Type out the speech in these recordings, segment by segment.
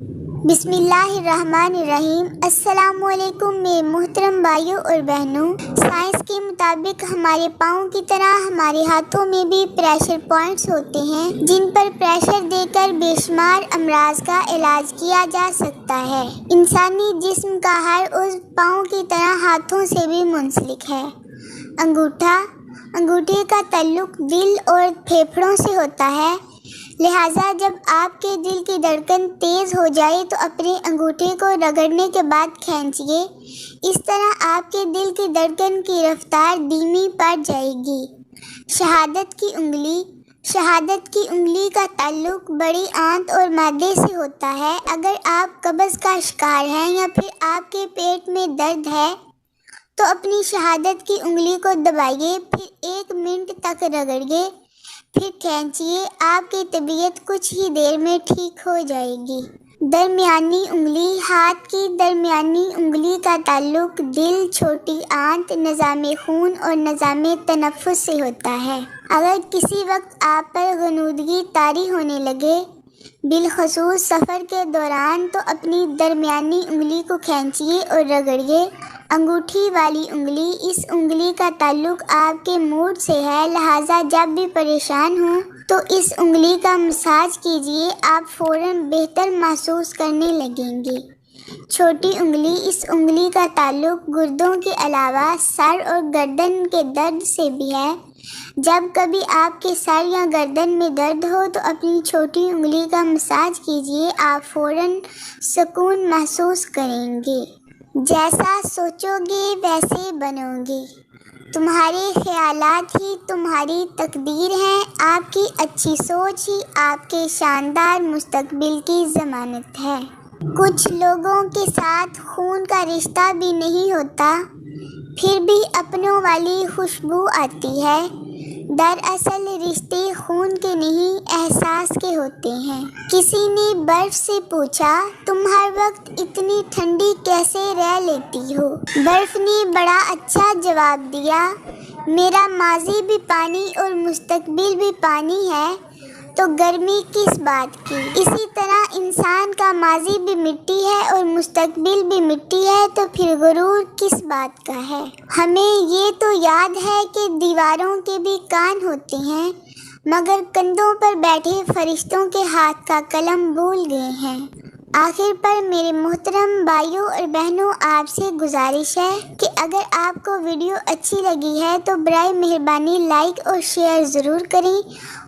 बिस्मिल्लाहिर्रहमानिर्रहीम। अस्सलाम वालेकुम मेरे मोहतरम भाइयों और बहनों। साइंस के मुताबिक हमारे पाँव की तरह हमारे हाथों में भी प्रेशर पॉइंट्स होते हैं, जिन पर प्रेशर देकर बेशुमार अमराज का इलाज किया जा सकता है। इंसानी जिस्म का हर उज़्व पाँव की तरह हाथों से भी मुंसलिक है। अंगूठे का ताल्लुक दिल और फेफड़ों से होता है, लिहाजा जब आपके दिल की धड़कन तेज़ हो जाए तो अपने अंगूठे को रगड़ने के बाद खींचिए। इस तरह आपके दिल की धड़कन की रफ्तार धीमी पड़ जाएगी। शहादत की उंगली का ताल्लुक बड़ी आंत और मैदे से होता है। अगर आप कब्ज़ का शिकार हैं या फिर आपके पेट में दर्द है तो अपनी शहादत की उंगली को दबाइए, फिर 1 मिनट तक रगड़िए, फिर खींचिए। आपकी तबीयत कुछ ही देर में ठीक हो जाएगी। दरमियानी उंगली। हाथ की दरमियानी उंगली का ताल्लुक दिल, छोटी आंत, निज़ाम खून और निज़ाम तनफ़ुस से होता है। अगर किसी वक्त आप पर गनूदगी तारी होने लगे, बिलखसूस सफ़र के दौरान, तो अपनी दरमियानी उंगली को खींचिए और रगड़िए। अंगूठी वाली उंगली। इस उंगली का ताल्लुक आपके मूड से है, लिहाजा जब भी परेशान हो तो इस उंगली का मसाज कीजिए, आप फ़ौरन बेहतर महसूस करने लगेंगे। छोटी उंगली। इस उंगली का ताल्लुक गुर्दों के अलावा सर और गर्दन के दर्द से भी है। जब कभी आपके सर या गर्दन में दर्द हो तो अपनी छोटी उंगली का मसाज कीजिए, आप फ़ौरन सुकून महसूस करेंगे। जैसा सोचोगे वैसे बनोगे। तुम्हारे ख्यालात ही तुम्हारी तकदीर हैं। आपकी अच्छी सोच ही आपके शानदार मुस्तकबिल की ज़मानत है। कुछ लोगों के साथ खून का रिश्ता भी नहीं होता, फिर भी अपनों वाली खुशबू आती है। दरअसल रिश्ते खून के नहीं, एहसास के होते हैं। किसी ने बर्फ से पूछा, तुम हर वक्त इतनी ठंडी कैसे रह लेती हो? बर्फ ने बड़ा अच्छा जवाब दिया, मेरा माजी भी पानी और मुस्तकबिल भी पानी है, तो गर्मी किस बात की। इसी तरह इंसान का माजी भी मिट्टी है और मुस्तकबिल भी मिट्टी है, तो फिर गुरूर किस बात का है। हमें ये तो याद है कि दीवारों के भी कान होते हैं, मगर कंधों पर बैठे फरिश्तों के हाथ का कलम भूल गए हैं। आखिर पर मेरे मोहतरम भाइयों और बहनों, आपसे गुजारिश है कि अगर आपको वीडियो अच्छी लगी है तो बराए मेहरबानी लाइक और शेयर ज़रूर करें,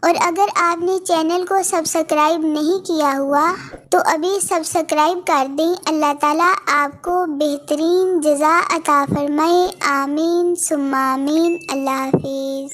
और अगर आपने चैनल को सब्सक्राइब नहीं किया हुआ तो अभी सब्सक्राइब कर दें। अल्लाह ताला आपको बेहतरीन जज़ा अता फरमाए। आमीन सुम्मा आमीन। अल्लाह हाफिज़।